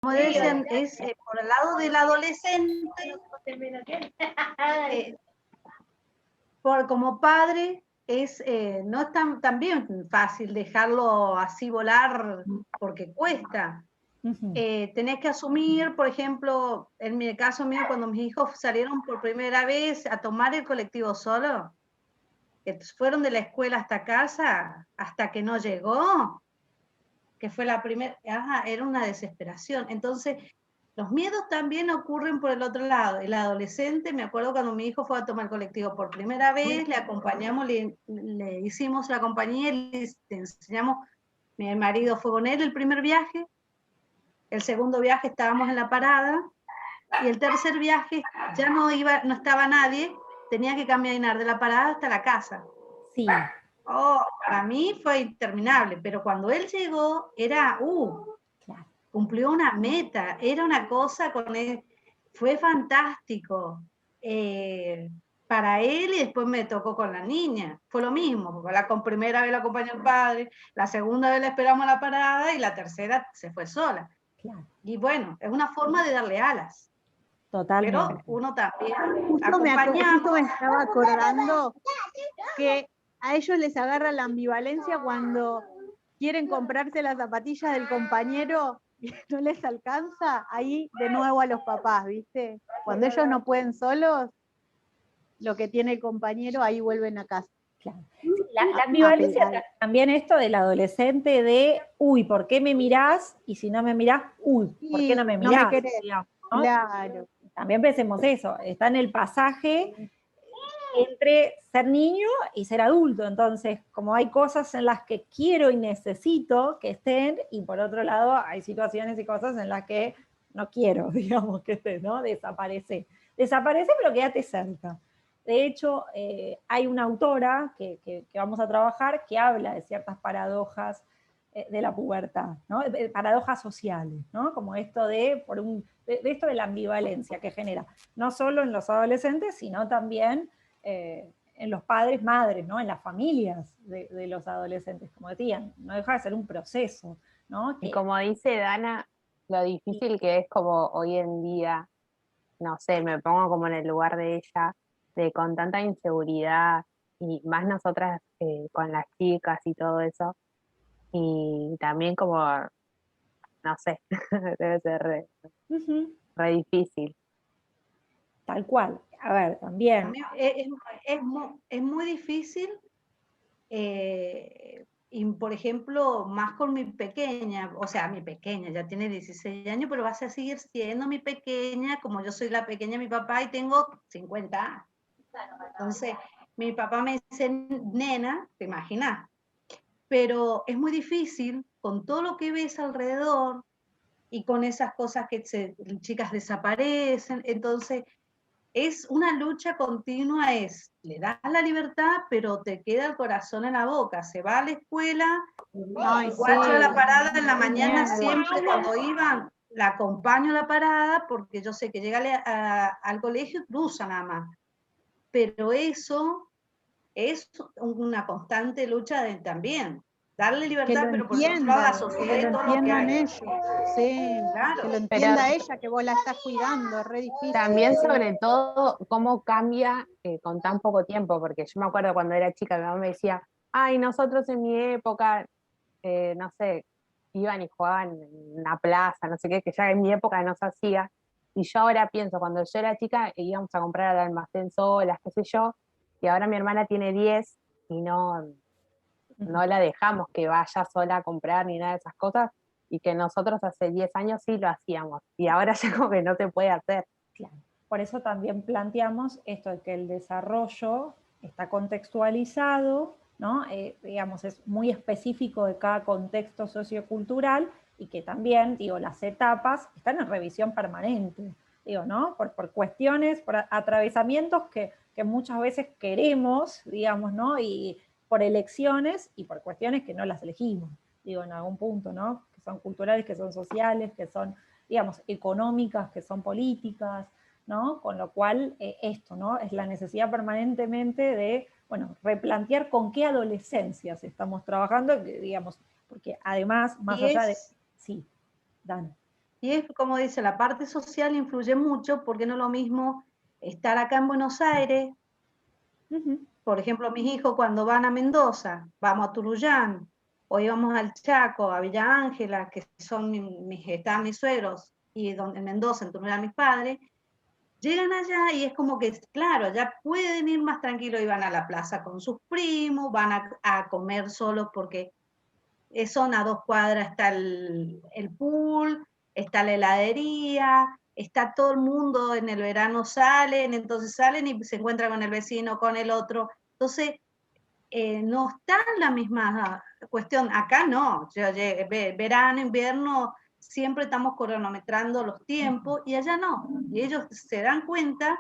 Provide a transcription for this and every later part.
como decían, es por el lado del adolescente, como padre, no es también fácil dejarlo así volar porque cuesta. Tenés que asumir, por ejemplo, en mi caso mío, cuando mis hijos salieron por primera vez a tomar el colectivo solo, que fueron de la escuela hasta casa, hasta que no llegó, que fue la primera, era una desesperación. Entonces, los miedos también ocurren por el otro lado. El adolescente, me acuerdo cuando mi hijo fue a tomar el colectivo por primera vez, le acompañamos, le hicimos la compañía, le enseñamos, mi marido fue con él el primer viaje, el segundo viaje estábamos en la parada, y el tercer viaje ya no estaba nadie, tenía que caminar de la parada hasta la casa. Sí. Oh, para mí fue interminable, pero cuando él llegó, era, claro. Cumplió una meta, era una cosa con él, fue fantástico. Para él y después me tocó con la niña, fue lo mismo, porque con primera vez la acompañó el padre, la segunda vez la esperamos a la parada y la tercera se fue sola. Claro. Y bueno, es una forma de darle alas. Totalmente. Pero uno también justo me estaba acordando que a ellos les agarra la ambivalencia cuando quieren comprarse las zapatillas del compañero y no les alcanza, ahí de nuevo a los papás, ¿viste? Cuando ellos no pueden solos, lo que tiene el compañero, ahí vuelven a casa. Claro. Sí, la ambivalencia también esto del adolescente de, ¿por qué me mirás? Y si no me mirás, ¿por qué no me mirás? No me querés. Digamos, ¿no? Claro. También pensemos eso, está en el pasaje entre ser niño y ser adulto, entonces como hay cosas en las que quiero y necesito que estén, y por otro lado hay situaciones y cosas en las que no quiero, digamos, que estén, ¿no? Desaparece, pero quédate cerca. De hecho, hay una autora que vamos a trabajar que habla de ciertas paradojas de la pubertad, ¿no? Paradojas sociales, ¿no? Como esto de esto de la ambivalencia que genera, no solo en los adolescentes, sino también en los padres, madres, ¿no? En las familias de los adolescentes, como decían, no deja de ser un proceso, ¿no? Y como dice Dana, lo difícil que es como hoy en día, no sé, me pongo como en el lugar de ella, de con tanta inseguridad, y más nosotras con las chicas y todo eso, y también como, no sé, debe ser re difícil. Tal cual. A ver, también. Es muy difícil, y por ejemplo, más con mi pequeña, o sea, mi pequeña ya tiene 16 años, pero vas a seguir siendo mi pequeña, como yo soy la pequeña de mi papá y tengo 50 años. Entonces, mi papá me dice nena, te imaginas, pero es muy difícil con todo lo que ves alrededor y con esas cosas que chicas desaparecen, entonces es una lucha continua, le das la libertad, pero te queda el corazón en la boca, se va a la escuela, igual yo a la parada en la mañana siempre cuando iban, la acompaño a la parada, porque yo sé que llega al colegio, cruza nada más, pero eso es una constante lucha también, darle libertad, pero por otro lado la sociedad y todo lo que hay. Ellos, sí, claro. Que lo entienda ella, que vos la estás cuidando, es re difícil. También sobre todo cómo cambia con tan poco tiempo, porque yo me acuerdo cuando era chica, mi mamá me decía, ay, nosotros en mi época, no sé, iban y jugaban en una plaza, no sé qué, que ya en mi época no se hacía, y yo ahora pienso, cuando yo era chica íbamos a comprar al almacén solas, qué sé yo, y ahora mi hermana tiene 10 y no la dejamos que vaya sola a comprar ni nada de esas cosas, y que nosotros hace 10 años sí lo hacíamos, y ahora ya como que no se puede hacer. Claro. Por eso también planteamos esto de que el desarrollo está contextualizado, ¿no? Digamos, es muy específico de cada contexto sociocultural y que también, digo, las etapas están en revisión permanente, digo, ¿no? Por cuestiones, por atravesamientos que muchas veces queremos, digamos, ¿no? Y por elecciones y por cuestiones que no las elegimos, digo, en algún punto, ¿no? Que son culturales, que son sociales, que son, digamos, económicas, que son políticas, ¿no? Con lo cual, esto, ¿no? Es la necesidad permanentemente de, bueno, replantear con qué adolescencias estamos trabajando, digamos, porque además, más allá de... Sí, Dan. Y es como dice, la parte social influye mucho, porque no es lo mismo estar acá en Buenos Aires. Por ejemplo, mis hijos cuando van a Mendoza, vamos a Turuyán, o íbamos al Chaco, a Villa Ángela, que son están mis suegros, y en Mendoza, en Turuyán mis padres, llegan allá y es como que, claro, ya pueden ir más tranquilos y van a la plaza con sus primos, van a comer solos porque son a 2 cuadras, está el pool, está la heladería, está todo el mundo, en el verano salen, entonces salen y se encuentran con el vecino, con el otro. Entonces, no está la misma cuestión. Acá no, verano, invierno, siempre estamos cronometrando los tiempos y allá no. Y ellos se dan cuenta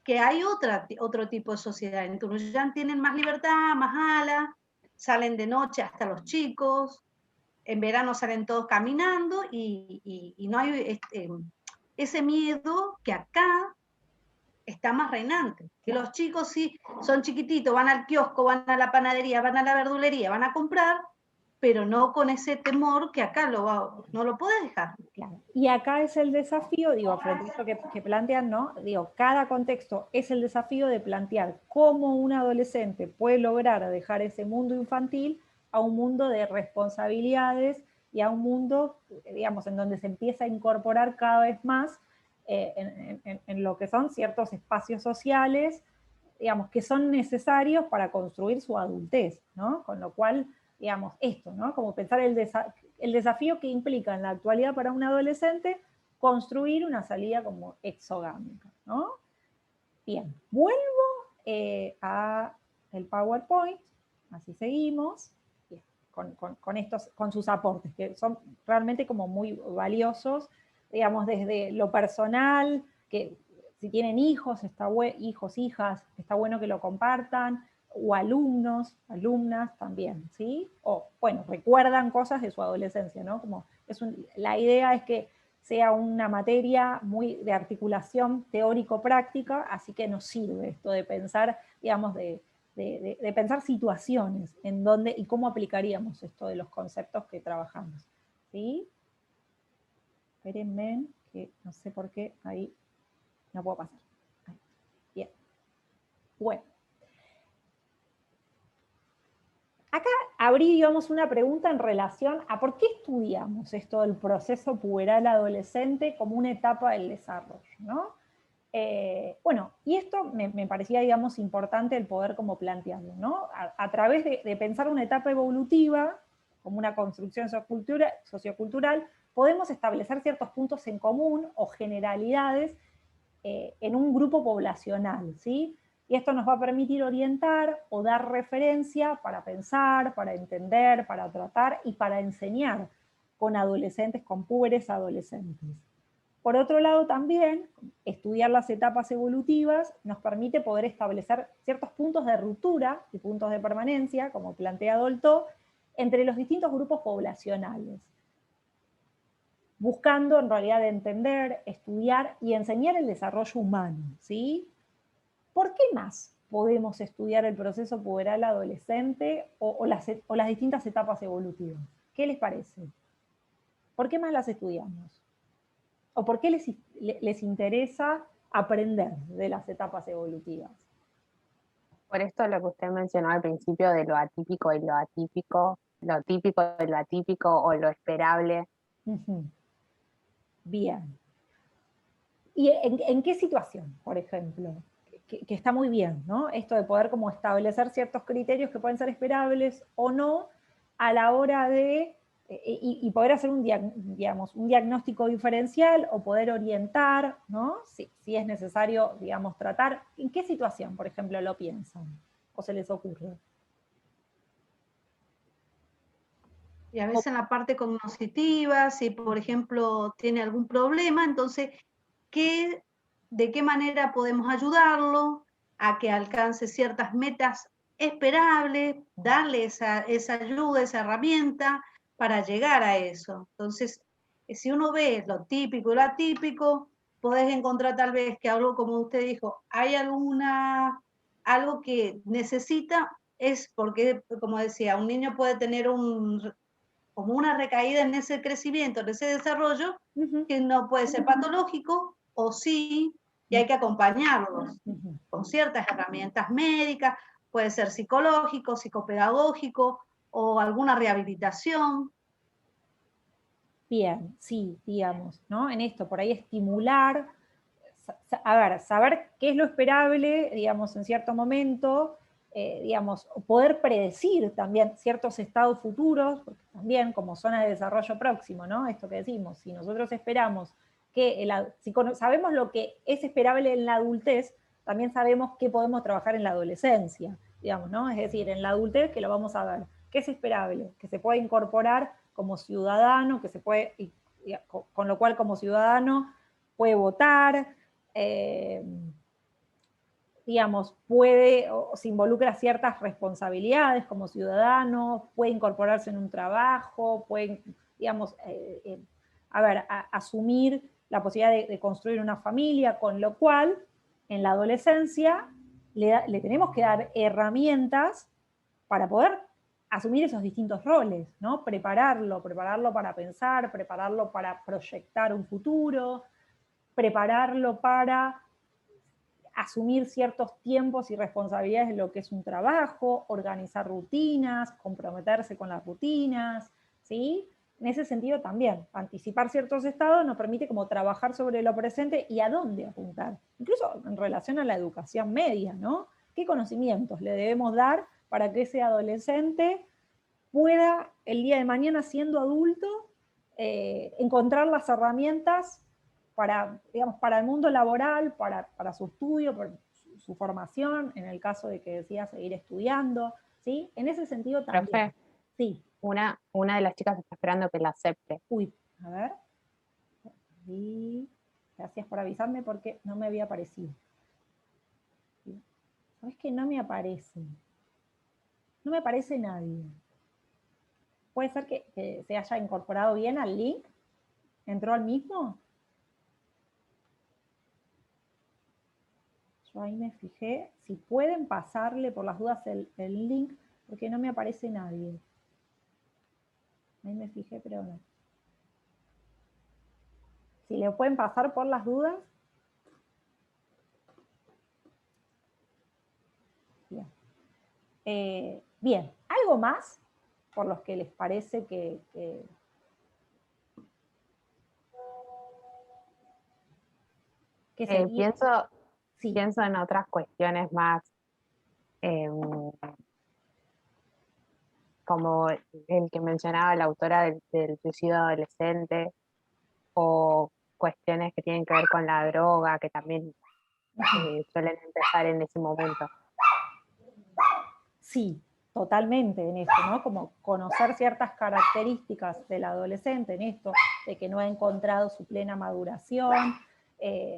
que hay otro tipo de sociedad. En Tunuyán tienen más libertad, más alas, salen de noche hasta los chicos, en verano salen todos caminando y no hay ese miedo que acá está más reinante. Que los chicos sí son chiquititos, van al kiosco, van a la panadería, van a la verdulería, van a comprar, pero no con ese temor que acá no lo podés dejar. Claro. Y acá es el desafío, digo, frente a esto que plantean, ¿no? Digo, cada contexto es el desafío de plantear cómo un adolescente puede lograr dejar ese mundo infantil a un mundo de responsabilidades y a un mundo, digamos, en donde se empieza a incorporar cada vez más en lo que son ciertos espacios sociales, digamos, que son necesarios para construir su adultez, ¿no? Con lo cual, digamos, esto, ¿no? Como pensar el desafío que implica en la actualidad para un adolescente construir una salida como exogámica, ¿no? Bien, vuelvo a el PowerPoint, así seguimos, bien, con sus aportes, que son realmente como muy valiosos, digamos, desde lo personal, que si tienen hijos, hijos, hijas, está bueno que lo compartan, o alumnos, alumnas también, ¿sí? O, bueno, recuerdan cosas de su adolescencia, ¿no? Como la idea es que sea una materia muy de articulación teórico-práctica, así que nos sirve esto de pensar, digamos, de pensar situaciones en donde y cómo aplicaríamos esto de los conceptos que trabajamos, ¿sí? Espérenme, que no sé por qué ahí no puedo pasar. Ahí. Bien. Bueno. Acá abríamos una pregunta en relación a por qué estudiamos esto del proceso puberal adolescente como una etapa del desarrollo, ¿no? Bueno, y esto me parecía, digamos, importante el poder como plantearlo, ¿no? A través de pensar una etapa evolutiva, como una construcción sociocultural, podemos establecer ciertos puntos en común o generalidades en un grupo poblacional, ¿sí? Y esto nos va a permitir orientar o dar referencia para pensar, para entender, para tratar y para enseñar con adolescentes, con púberes adolescentes. Por otro lado también, estudiar las etapas evolutivas nos permite poder establecer ciertos puntos de ruptura y puntos de permanencia, como plantea Dolto, entre los distintos grupos poblacionales, buscando en realidad entender, estudiar y enseñar el desarrollo humano, ¿sí? ¿Por qué más podemos estudiar el proceso puberal adolescente o las distintas etapas evolutivas? ¿Qué les parece? ¿Por qué más las estudiamos? ¿O por qué les interesa aprender de las etapas evolutivas? Por esto lo que usted mencionó al principio de lo atípico y lo atípico, lo típico y lo atípico o lo esperable. Bien. ¿Y en qué situación, por ejemplo? Que está muy bien, ¿no? Esto de poder como establecer ciertos criterios que pueden ser esperables o no a la hora de, y poder hacer un diagnóstico diferencial o poder orientar, ¿no? Si es necesario, digamos, tratar. ¿En qué situación, por ejemplo, lo piensan o se les ocurre? Y a veces en la parte cognitiva, si por ejemplo tiene algún problema, entonces, ¿de qué manera podemos ayudarlo a que alcance ciertas metas esperables, darle esa ayuda, esa herramienta para llegar a eso? Entonces, si uno ve lo típico y lo atípico, podés encontrar tal vez que algo, como usted dijo, hay algo que necesita, es porque, como decía, un niño puede tener como una recaída en ese crecimiento, en ese desarrollo, Ujú, que no puede ser patológico, o sí, y hay que acompañarlos ujú. con ciertas herramientas médicas, puede ser psicológico, psicopedagógico, o alguna rehabilitación. Bien, sí, digamos, ¿no? En esto, por ahí estimular, a ver, saber qué es lo esperable, digamos, en cierto momento, digamos, poder predecir también ciertos estados futuros, porque también como zona de desarrollo próximo, ¿no? Esto que decimos, si nosotros esperamos que, si sabemos lo que es esperable en la adultez, también sabemos qué podemos trabajar en la adolescencia, digamos, ¿no? Es decir, en la adultez que lo vamos a ver, qué es esperable, que se puede incorporar como ciudadano, que se puede, con lo cual como ciudadano puede votar, digamos, puede o se involucra ciertas responsabilidades como ciudadano, puede incorporarse en un trabajo, puede, digamos, asumir la posibilidad de construir una familia, con lo cual en la adolescencia le tenemos que dar herramientas para poder asumir esos distintos roles, ¿no? Prepararlo para pensar, prepararlo para proyectar un futuro, prepararlo para asumir ciertos tiempos y responsabilidades de lo que es un trabajo, organizar rutinas, comprometerse con las rutinas, ¿sí? En ese sentido también, anticipar ciertos estados nos permite como trabajar sobre lo presente y a dónde apuntar, incluso en relación a la educación media, ¿no? ¿Qué conocimientos le debemos dar para que ese adolescente pueda el día de mañana, siendo adulto, encontrar las herramientas para, digamos, para el mundo laboral, para su estudio, para su formación, en el caso de que decida seguir estudiando, ¿sí? En ese sentido también. Profe, Sí. una de las chicas está esperando que la acepte. Uy, a ver. Y gracias por avisarme porque no me había aparecido. ¿Sabes que no me aparece? No me aparece nadie. ¿Puede ser que se haya incorporado bien al link? ¿Entró al mismo? Yo ahí me fijé. Si pueden pasarle por las dudas el link, porque no me aparece nadie. Ahí me fijé, pero no. Si le pueden pasar por las dudas. Bien. Bien. ¿Algo más por los que les parece que sería? Sí. Pienso en otras cuestiones más, como el que mencionaba la autora del suicidio adolescente, o cuestiones que tienen que ver con la droga, que también suelen empezar en ese momento. Sí, totalmente en esto, ¿no? Como conocer ciertas características del adolescente en esto, de que no ha encontrado su plena maduración,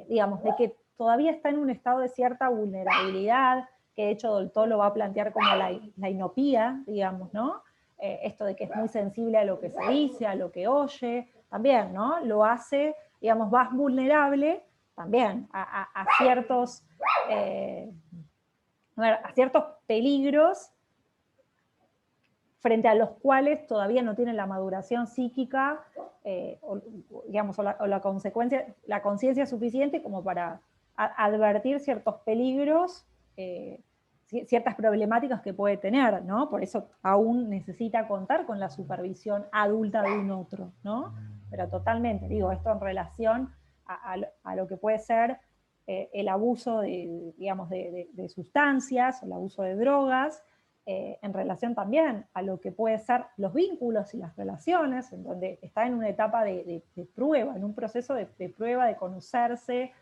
digamos, de que todavía está en un estado de cierta vulnerabilidad, que de hecho Dolto lo va a plantear como la inopía, digamos, ¿no? Esto de que es muy sensible a lo que se dice, a lo que oye, también, ¿no? Lo hace, digamos, más vulnerable también a ciertos... a ciertos peligros frente a los cuales todavía no tienen la maduración psíquica digamos, o la consecuencia, la conciencia suficiente como para advertir ciertos peligros, ciertas problemáticas que puede tener, ¿no? Por eso aún necesita contar con la supervisión adulta de un otro, ¿no? Pero totalmente, digo, esto en relación a lo que puede ser el abuso digamos, de sustancias, el abuso de drogas, en relación también a lo que puede ser los vínculos y las relaciones, en donde está en una etapa de prueba, en un proceso de prueba, de conocerse,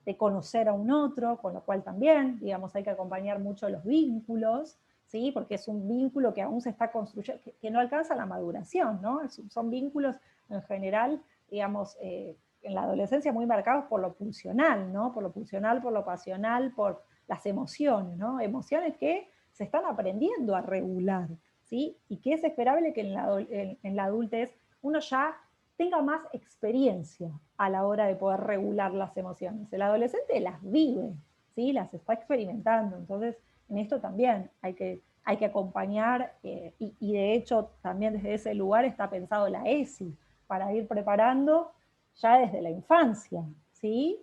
de conocer a un otro, con lo cual también, digamos, hay que acompañar mucho los vínculos, ¿sí? Porque es un vínculo que aún se está construyendo, que no alcanza la maduración, ¿no? Son vínculos en general, digamos, en la adolescencia muy marcados por lo pulsional, ¿no? Por lo pulsional, por lo pasional, por las emociones, ¿no? Emociones que se están aprendiendo a regular, ¿sí? Y que es esperable que en la adultez uno ya tenga más experiencia a la hora de poder regular las emociones. El adolescente las vive, ¿sí? Las está experimentando. Entonces, en esto también hay que hay que acompañar, y de hecho también desde ese lugar está pensado la ESI, para ir preparando ya desde la infancia, ¿sí?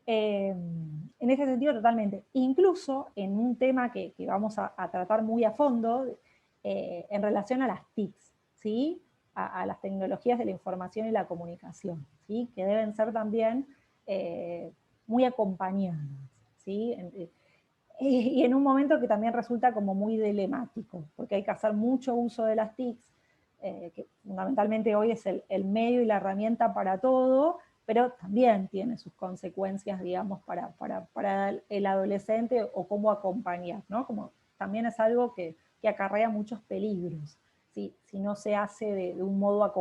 En ese sentido totalmente. Incluso en un tema que vamos a tratar muy a fondo, en relación a las TICs, ¿sí? A las tecnologías de la información y la comunicación, ¿sí? Que deben ser también muy acompañadas, ¿sí? Y en un momento que también resulta como muy dilemático, porque hay que hacer mucho uso de las TICs, que fundamentalmente hoy es el medio y la herramienta para todo, pero también tiene sus consecuencias, digamos, para el adolescente o cómo acompañar, ¿no? Como también es algo que acarrea muchos peligros, ¿sí? Si no se hace de un modo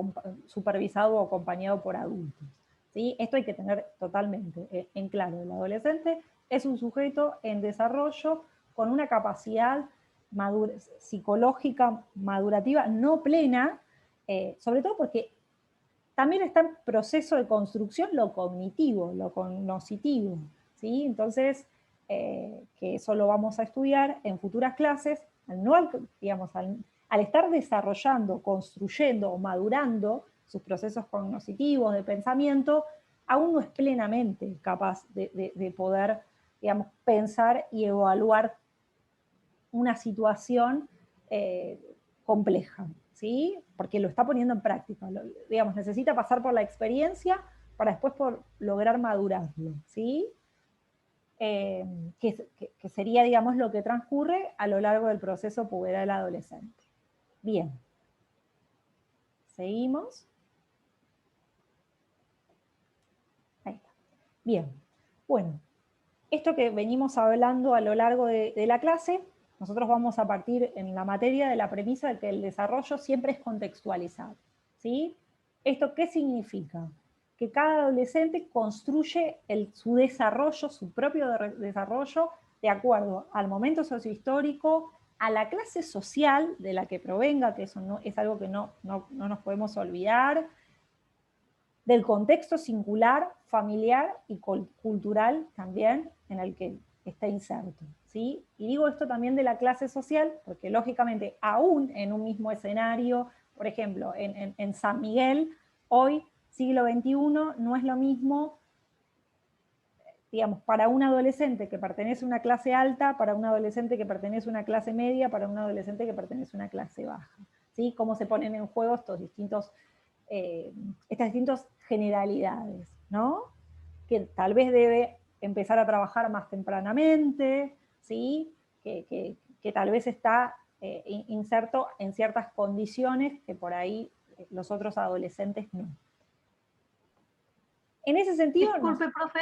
supervisado o acompañado por adultos, ¿sí? Esto hay que tener totalmente en claro. El adolescente es un sujeto en desarrollo con una capacidad psicológica madurativa no plena, sobre todo porque también está en proceso de construcción lo cognitivo, lo cognoscitivo, ¿sí? Entonces, que eso lo vamos a estudiar en futuras clases, digamos, al estar desarrollando, construyendo o madurando sus procesos cognitivos de pensamiento, aún no es plenamente capaz de poder, digamos, pensar y evaluar una situación compleja, ¿sí? Porque lo está poniendo en práctica, digamos, necesita pasar por la experiencia para después lograr madurarlo, ¿sí? Que sería, digamos, lo que transcurre a lo largo del proceso puberal adolescente. Bien. Seguimos. Ahí está. Bien. Bueno, esto que venimos hablando a lo largo de la clase, nosotros vamos a partir en la materia de la premisa de que el desarrollo siempre es contextualizado, ¿sí? ¿Esto qué significa? Que cada adolescente construye su desarrollo, su propio desarrollo, de acuerdo al momento sociohistórico, a la clase social de la que provenga, que eso no, es algo que no nos podemos olvidar, del contexto singular, familiar y cultural también en el que está inserto, ¿sí? Y digo esto también de la clase social, porque lógicamente aún en un mismo escenario, por ejemplo, en San Miguel, hoy, siglo XXI, no es lo mismo, digamos, para un adolescente que pertenece a una clase alta, para un adolescente que pertenece a una clase media, para un adolescente que pertenece a una clase baja, ¿sí? Cómo se ponen en juego estas distintas generalidades, ¿no? Que tal vez debe empezar a trabajar más tempranamente, ¿sí? Que tal vez está inserto en ciertas condiciones que por ahí los otros adolescentes no. En ese sentido... Disculpe, profe.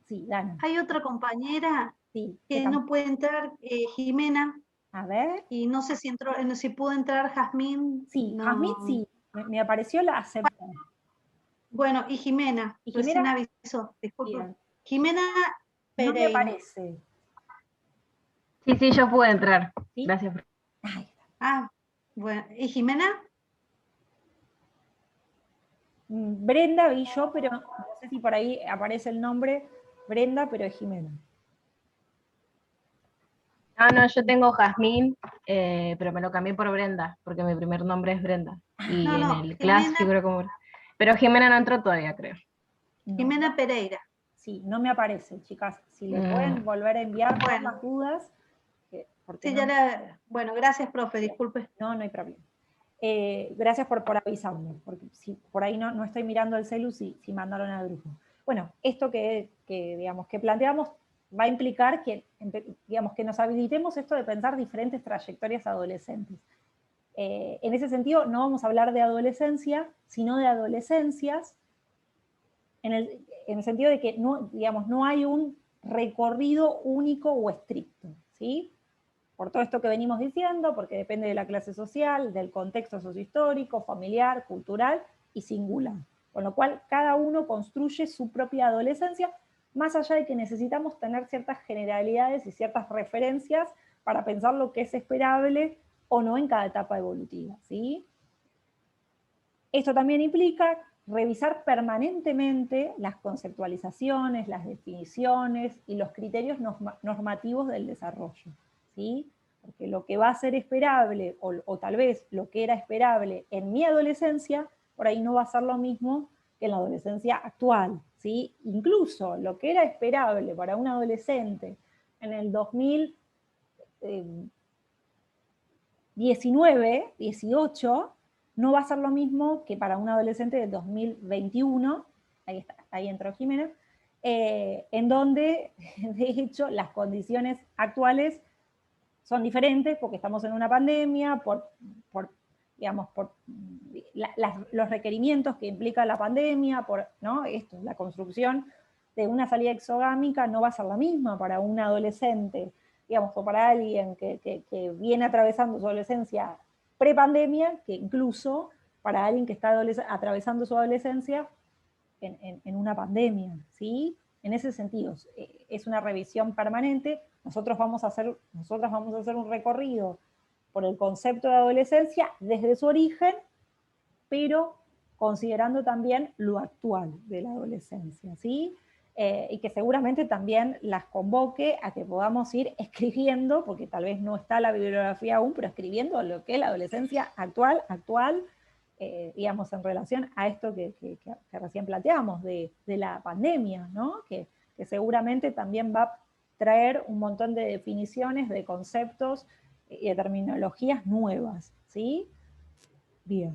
Sí, Dana. Hay otra compañera sí, que no puede entrar, Jimena. A ver. Y no sé si entró, si pudo entrar Jazmín. Sí, no. Jazmín sí, me apareció la acepta. Bueno, y Jimena, recién avisó, disculpe. Bien. Jimena Pereira. No me aparece. Sí, yo pude entrar. ¿Sí? Gracias. Ah, bueno. ¿Y Jimena? Brenda vi yo, pero no sé si por ahí aparece el nombre Brenda, pero es Jimena. No, yo tengo Jazmín, pero me lo cambié por Brenda, porque mi primer nombre es Brenda. Y No, en no, el class figuro como... Pero Jimena no entró todavía, creo. No. Jimena Pereira. Sí, no me aparece, chicas. Si le pueden volver a enviar por las dudas. Sí, no... Bueno, gracias, profe, disculpe. No hay problema. Gracias por avisarme, porque si por ahí no estoy mirando el celu, si mandaron al grupo. Bueno, esto digamos, que planteamos va a implicar que, digamos, que nos habilitemos esto de pensar diferentes trayectorias adolescentes. En ese sentido, no vamos a hablar de adolescencia, sino de adolescencias, en el sentido de que no hay un recorrido único o estricto, ¿sí? Por todo esto que venimos diciendo, porque depende de la clase social, del contexto sociohistórico, familiar, cultural y singular. Con lo cual, cada uno construye su propia adolescencia, más allá de que necesitamos tener ciertas generalidades y ciertas referencias para pensar lo que es esperable o no en cada etapa evolutiva, ¿sí? Esto también implica revisar permanentemente las conceptualizaciones, las definiciones y los criterios normativos del desarrollo, ¿sí? Porque lo que va a ser esperable, o tal vez lo que era esperable en mi adolescencia, por ahí no va a ser lo mismo que en la adolescencia actual, ¿sí? Incluso lo que era esperable para un adolescente en el 2019, 18, no va a ser lo mismo que para un adolescente del 2021, ahí entró Jimena, en donde, de hecho, las condiciones actuales son diferentes porque estamos en una pandemia, digamos, por los requerimientos que implica la pandemia, ¿no? Esto, la construcción de una salida exogámica no va a ser la misma para un adolescente, digamos, o para alguien que viene atravesando su adolescencia prepandemia, que incluso para alguien que está atravesando su adolescencia en una pandemia, ¿sí? En ese sentido, es una revisión permanente. Nosotras vamos a hacer un recorrido por el concepto de adolescencia desde su origen, pero considerando también lo actual de la adolescencia, ¿sí? Y que seguramente también las convoque a que podamos ir escribiendo, porque tal vez no está la bibliografía aún, pero escribiendo lo que es la adolescencia actual, digamos, en relación a esto que recién planteamos, de la pandemia, ¿no? Que seguramente también va a traer un montón de definiciones, de conceptos y de terminologías nuevas, ¿sí? Bien.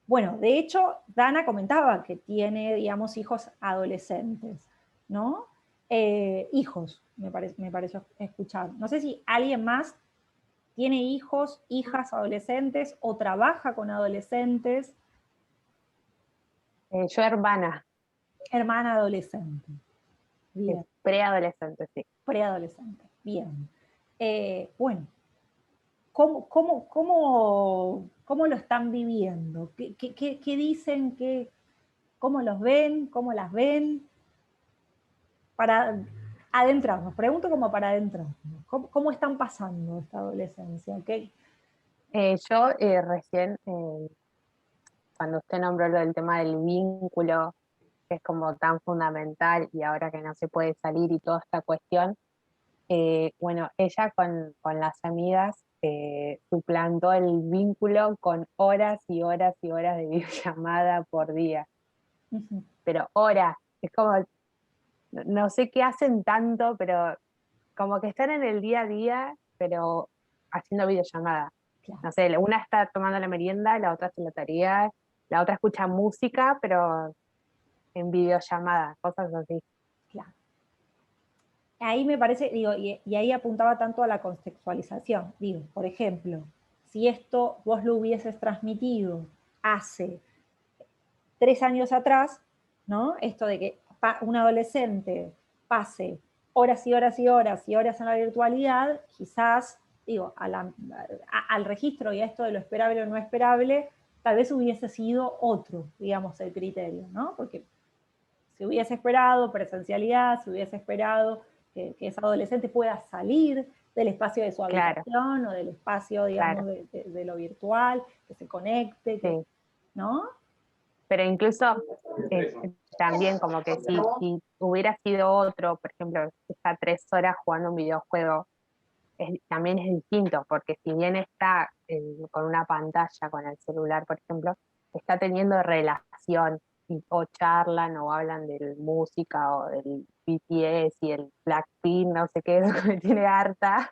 Bueno, de hecho, Dana comentaba que tiene, digamos, hijos adolescentes, ¿no? Hijos, me pareció escuchar. No sé si alguien más tiene hijos, hijas adolescentes o trabaja con adolescentes. Yo hermana, Hermana adolescente. Bien. preadolescente, sí. Preadolescente. Bien. Bueno, ¿cómo lo están viviendo? ¿Qué dicen? ¿Cómo los ven? ¿Cómo las ven? Para adentrarnos, pregunto como para adentrarnos. ¿Cómo están pasando esta adolescencia? Yo recién, cuando usted nombró lo del tema del vínculo, que es como tan fundamental y ahora que no se puede salir y toda esta cuestión, bueno, ella con las amigas suplantó el vínculo con horas y horas y horas de videollamada por día. Ujú. Pero horas, es como, no sé qué hacen tanto, pero como que están en el día a día, pero haciendo videollamada. Claro. No sé, una está tomando la merienda, la otra hace la tarea, la otra escucha música, pero en videollamada, cosas así. Claro. Ahí me parece, digo, y ahí apuntaba tanto a la contextualización. Digo, por ejemplo, si esto vos lo hubieses transmitido hace 3 años atrás, ¿no? Esto de que un adolescente pase horas y horas y horas y horas en la virtualidad, quizás, digo, al registro y a esto de lo esperable o no esperable, tal vez hubiese sido otro, digamos, el criterio, ¿no? Porque si hubiese esperado presencialidad, si hubiese esperado que ese adolescente pueda salir del espacio de su Claro, habitación o del espacio, digamos, claro, de lo virtual, que se conecte, sí. ¿no? Pero incluso también como que si hubiera sido otro, por ejemplo, está 3 horas jugando un videojuego, también es distinto, porque si bien está con una pantalla, con el celular, por ejemplo, está teniendo relación, o charlan o hablan de música o del BTS y el Blackpink, no sé qué, es lo que me tiene harta,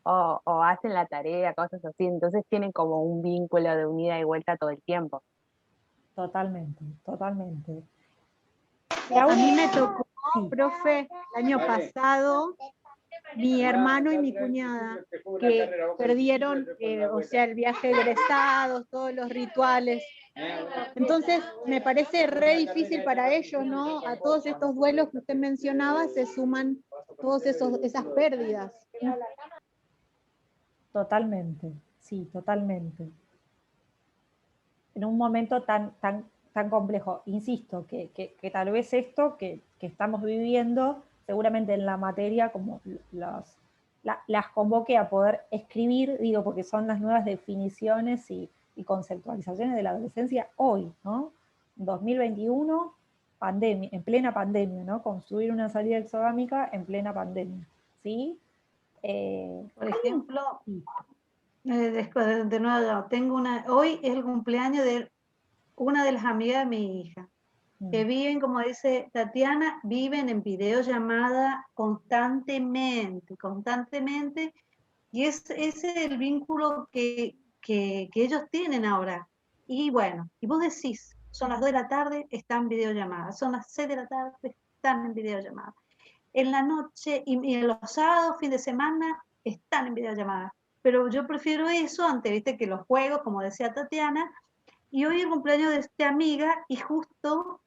o hacen la tarea, cosas así, entonces tienen como un vínculo de unida y vuelta todo el tiempo. Totalmente, totalmente. A mí me tocó, Sí. profe, el año pasado, mi hermano y mi cuñada, que perdieron, o sea, el viaje de egresados, todos los rituales. Entonces, me parece re difícil para ellos, ¿no? A todos estos duelos que usted mencionaba se suman todas esas pérdidas. Totalmente, sí, totalmente. En un momento tan complejo, insisto, que tal vez esto que estamos viviendo, seguramente en la materia, como las convoque a poder escribir, digo, porque son las nuevas definiciones y conceptualizaciones de la adolescencia hoy, ¿no? 2021, pandemia, en plena pandemia, ¿no? Construir una salida exogámica en plena pandemia, ¿sí? Por ejemplo, sí. después de nuevo, hoy es el cumpleaños de una de las amigas de mi hija, que viven, como dice Tatiana, viven en videollamada constantemente, y ese es el vínculo que ellos tienen ahora. Y bueno, y vos decís, son las 2 de la tarde, están en videollamada, son las 6 de la tarde, están en videollamada. En la noche y en los sábados, fin de semana, están en videollamada. Pero yo prefiero eso antes, viste, que los juegos, como decía Tatiana. Y hoy el cumpleaños de esta amiga y justo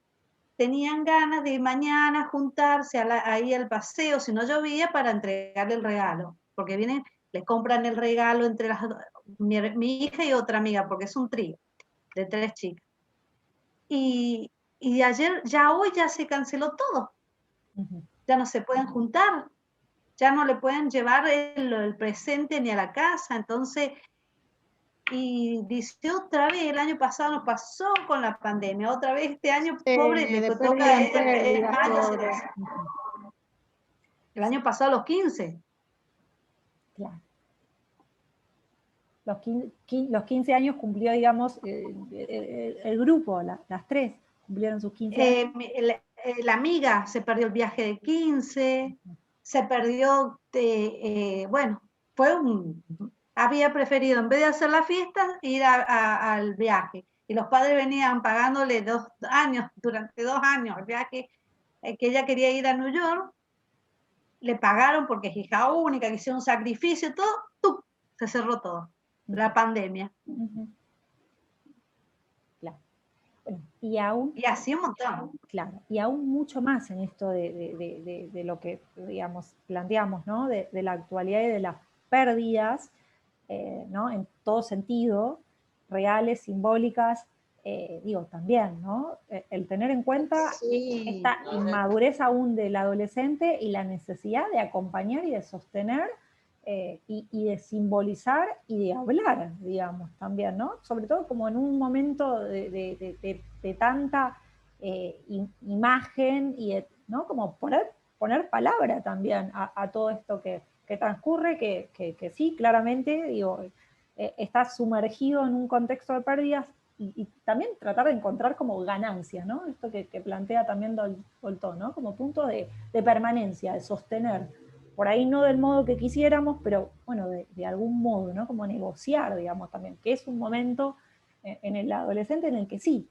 tenían ganas de mañana juntarse ahí al paseo, si no llovía, para entregarle el regalo. Porque vienen, le compran el regalo entre las dos, mi hija y otra amiga, porque es un trío de 3 chicas. Y ayer, hoy ya se canceló todo. Ya no se pueden juntar, ya no le pueden llevar el presente ni a la casa, entonces, y dice otra vez, el año pasado nos pasó con la pandemia, otra vez este año, pobre, le de toca pérdida a en ella, que es pérdida, mayo, pobre. el año pasado a los 15. Claro. Los 15 años cumplió, digamos, el grupo, las 3 cumplieron sus 15 años. La amiga se perdió el viaje de 15, se perdió, bueno, había preferido, en vez de hacer la fiesta, ir al viaje. Y los padres venían pagándole durante 2 años, el viaje que ella quería ir a New York, le pagaron porque es hija única, que hicieron un sacrificio, todo, se cerró todo. La pandemia. Claro. Bueno, y así un montón. Claro, y aún mucho más en esto de lo que, digamos, planteamos, ¿no? De la actualidad y de las pérdidas, ¿no? En todo sentido, reales, simbólicas, digo, también, ¿no? El tener en cuenta esta inmadurez aún del adolescente y la necesidad de acompañar y de sostener y de simbolizar y de hablar, digamos, también, ¿no? Sobre todo como en un momento de tanta imagen y, ¿no? Como poner palabra también a todo esto que transcurre, que sí, claramente, digo, está sumergido en un contexto de pérdidas y también tratar de encontrar como ganancias, ¿no? Esto que plantea también Dolto, ¿no? Como punto de permanencia, de sostener. Por ahí no del modo que quisiéramos, pero bueno, de algún modo, ¿no? Como negociar, digamos, también, que es un momento en el adolescente en el que sí,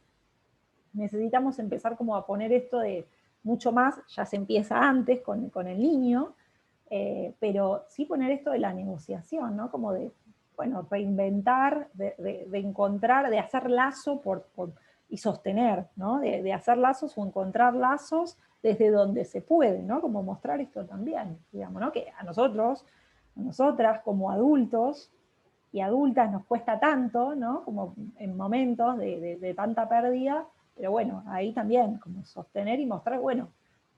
necesitamos empezar como a poner esto de mucho más, ya se empieza antes con el niño, pero sí poner esto de la negociación, ¿no? Como de, bueno, reinventar, de encontrar, de hacer lazo y sostener, ¿no? De hacer lazos o encontrar lazos desde donde se puede, ¿no? Como mostrar esto también, digamos, ¿no? Que a nosotros, a nosotras como adultos y adultas nos cuesta tanto, ¿no? Como en momentos de tanta pérdida, pero bueno, ahí también, como sostener y mostrar, bueno,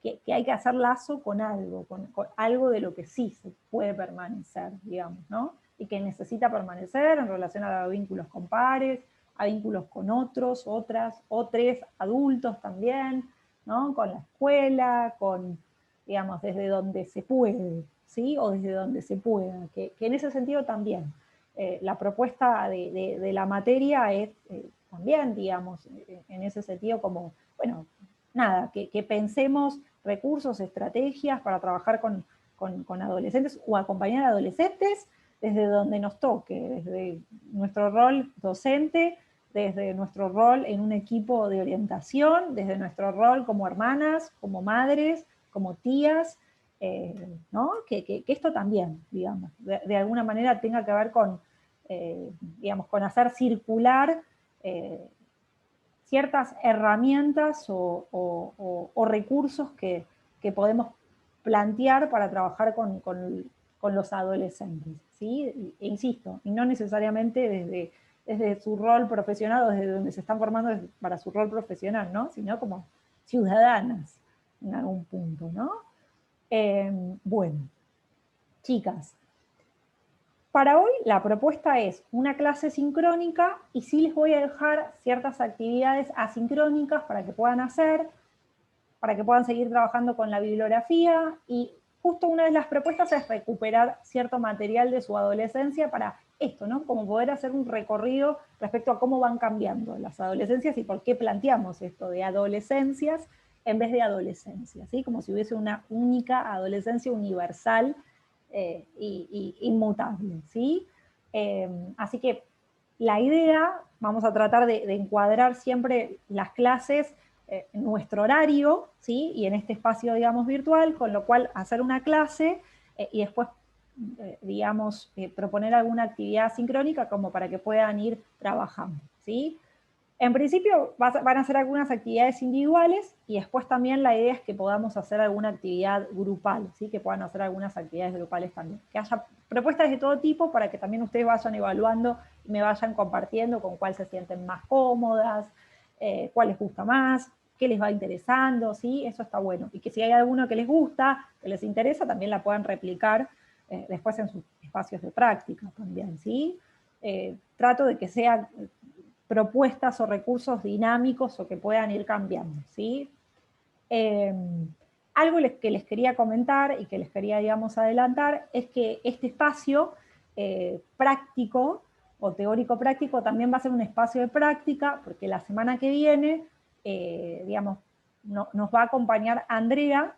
que hay que hacer lazo con algo, con algo de lo que sí se puede permanecer, digamos, ¿no? Y que necesita permanecer en relación a vínculos con pares, a vínculos con otros, otras, otros adultos también, ¿no? Con la escuela, con, digamos, desde donde se puede, ¿sí? O desde donde se pueda, que en ese sentido también. La propuesta de la materia es también, digamos, en ese sentido como, bueno, nada, que pensemos recursos, estrategias para trabajar con adolescentes o acompañar a adolescentes desde donde nos toque, desde nuestro rol docente, desde nuestro rol en un equipo de orientación, desde nuestro rol como hermanas, como madres, como tías, ¿no? Que esto también, digamos, de alguna manera tenga que ver con, digamos, con hacer circular ciertas herramientas o recursos que podemos plantear para trabajar con los adolescentes, ¿sí? E insisto, y no necesariamente desde su rol profesional o desde donde se están formando para su rol profesional, ¿no? Sino como ciudadanas en algún punto, ¿no? Bueno, chicas, para hoy la propuesta es una clase sincrónica y sí les voy a dejar ciertas actividades asincrónicas para que puedan hacer, para que puedan seguir trabajando con la bibliografía y justo una de las propuestas es recuperar cierto material de su adolescencia para esto, ¿no? Como poder hacer un recorrido respecto a cómo van cambiando las adolescencias y por qué planteamos esto de adolescencias en vez de adolescencia, ¿sí? Como si hubiese una única adolescencia universal y inmutable, ¿sí? Así que la idea, vamos a tratar de encuadrar siempre las clases en nuestro horario, ¿sí? Y en este espacio, digamos, virtual, con lo cual hacer una clase y después, digamos, proponer alguna actividad sincrónica como para que puedan ir trabajando, ¿sí? En principio van a ser algunas actividades individuales y después también la idea es que podamos hacer alguna actividad grupal, ¿sí? Que puedan hacer algunas actividades grupales también. Que haya propuestas de todo tipo para que también ustedes vayan evaluando y me vayan compartiendo con cuál se sienten más cómodas, cuál les gusta más, qué les va interesando, ¿sí? Eso está bueno. Y que si hay alguno que les gusta, que les interesa, también la puedan replicar después en sus espacios de práctica también, ¿sí? Trato de que sean propuestas o recursos dinámicos o que puedan ir cambiando, ¿sí? Algo que les quería comentar y que les quería, digamos, adelantar es que este espacio práctico o teórico práctico también va a ser un espacio de práctica porque la semana que viene, digamos, nos va a acompañar Andrea,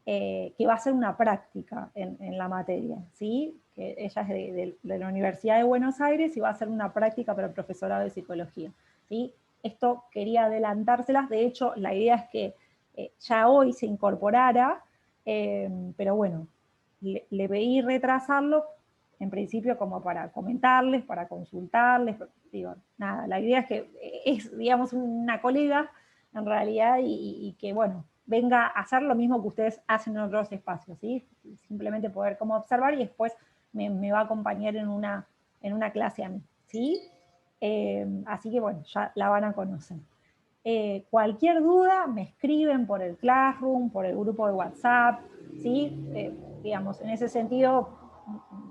que va a hacer una práctica en la materia, ¿sí? Que ella es de la Universidad de Buenos Aires y va a hacer una práctica para el profesorado de psicología, ¿sí? Esto quería adelantárselas, de hecho la idea es que ya hoy se incorporara, pero bueno, le pedí retrasarlo en principio como para comentarles, para consultarles, digo, nada, la idea es que es, digamos, una colega en realidad y que, bueno, venga a hacer lo mismo que ustedes hacen en otros espacios, ¿sí? Simplemente poder como observar y después me va a acompañar en una clase a mí, ¿sí? Así que bueno, ya la van a conocer. Cualquier duda me escriben por el Classroom, por el grupo de WhatsApp, ¿sí? Digamos, en ese sentido,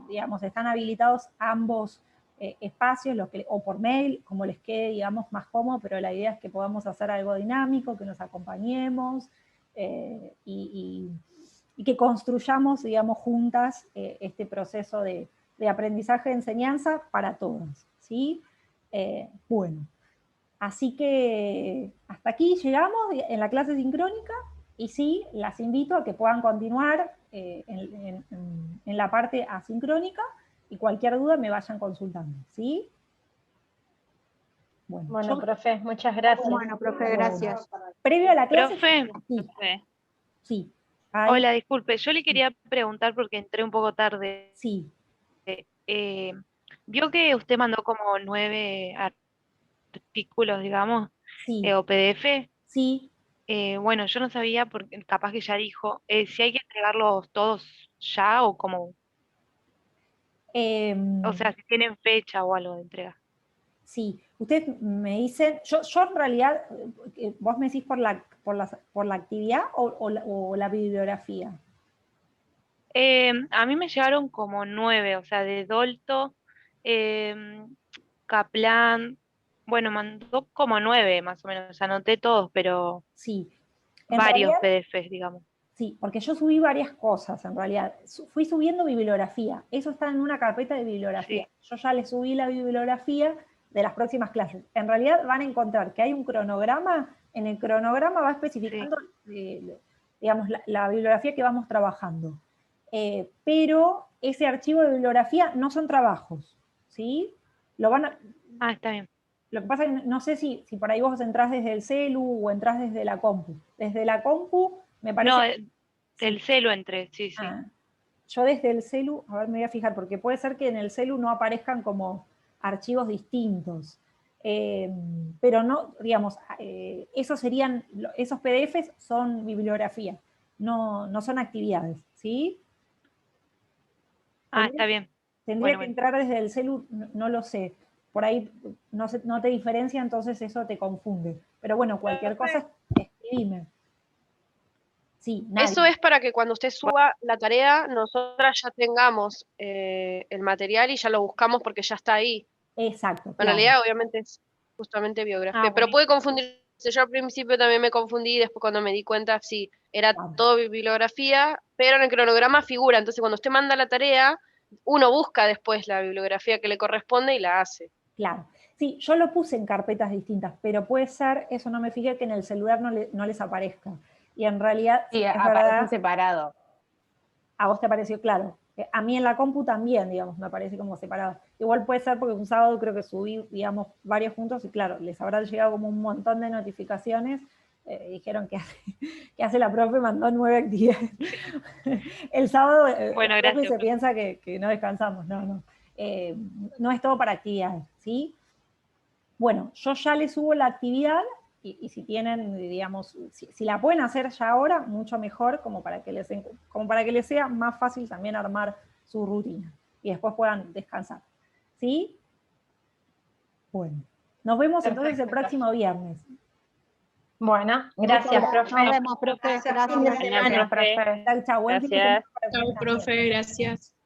digamos, están habilitados ambos espacios, o por mail, como les quede, digamos, más cómodo, pero la idea es que podamos hacer algo dinámico, que nos acompañemos y que construyamos, digamos, juntas este proceso de aprendizaje de enseñanza para todos, ¿sí? Bueno, así que hasta aquí llegamos en la clase sincrónica y sí, las invito a que puedan continuar en la parte asincrónica y cualquier duda me vayan consultando, ¿sí? Bueno, profe, muchas gracias. Bueno, profe, gracias. Previo a la clase... Profe, Sí, profe. sí. Hola, disculpe, yo le quería preguntar porque entré un poco tarde. Sí, Vio que usted mandó como 9 artículos, digamos, sí, o PDF. sí. Bueno, yo no sabía, porque capaz que ya dijo, si hay que entregarlos todos ya o como, o sea, si tienen fecha o algo de entrega. Sí, ustedes me dicen, yo en realidad, vos me decís por la actividad o la bibliografía. A mí me llegaron como 9, o sea, de Dolto, Kaplan, bueno, mandó como 9 más o menos, anoté todos, pero Sí, en varios realidad, PDFs, digamos. sí, porque yo subí varias cosas en realidad. Fui subiendo bibliografía, eso está en una carpeta de bibliografía. Sí, Yo ya le subí la bibliografía de las próximas clases. En realidad van a encontrar que hay un cronograma, en el cronograma va especificando, digamos, la bibliografía que vamos trabajando. Pero ese archivo de bibliografía no son trabajos, ¿sí? está bien. Lo que pasa es que no sé si por ahí vos entrás desde el celu o entrás desde la compu. Desde la compu me parece... No, Sí. del celu entré, sí. Yo desde el celu, a ver, me voy a fijar, porque puede ser que en el celu no aparezcan como archivos distintos. Pero no, digamos, esos PDFs son bibliografía, no son actividades, ¿sí? Está bien. Tendría que Bueno. entrar desde el celu, no lo sé. Por ahí no te diferencia, entonces eso te confunde. Pero bueno, cualquier cosa, escribime. Sí, Nadia. Eso es para que cuando usted suba la tarea, nosotras ya tengamos el material y ya lo buscamos porque ya está ahí. Exacto. En Claro. realidad, obviamente, es justamente biografía. Pero puede confundirse. Yo al principio también me confundí, después cuando me di cuenta, sí, era Claro. todo bibliografía, pero en el cronograma figura. Entonces, cuando usted manda la tarea, uno busca después la bibliografía que le corresponde y la hace. Claro. Sí, yo lo puse en carpetas distintas, pero puede ser, eso no me fijé, que en el celular no les aparezca. Y en realidad, Sí, es aparece verdad, separado. a vos te pareció claro. A mí en la compu también, digamos, me parece como separado. Igual puede ser porque un sábado creo que subí, digamos, varios juntos y claro, les habrá llegado como un montón de notificaciones. Dijeron que hace la profe, mandó 9 actividades. El sábado Bueno, la profe gracias. se piensa que no descansamos. No. No es todo para actividades, ¿sí? Bueno, yo ya les subo la actividad y si tienen, digamos, si la pueden hacer ya ahora, mucho mejor, como para que les sea más fácil también armar su rutina y después puedan descansar. ¿Sí? Bueno, nos vemos entonces el Perfecto, próximo viernes. Bueno, gracias, Nos profe. vemos, profe. Gracias, Gracias. profe. Genial, profe. Chau, chau. Buen fin de semana Gracias. para Chao, ustedes también. profe, gracias.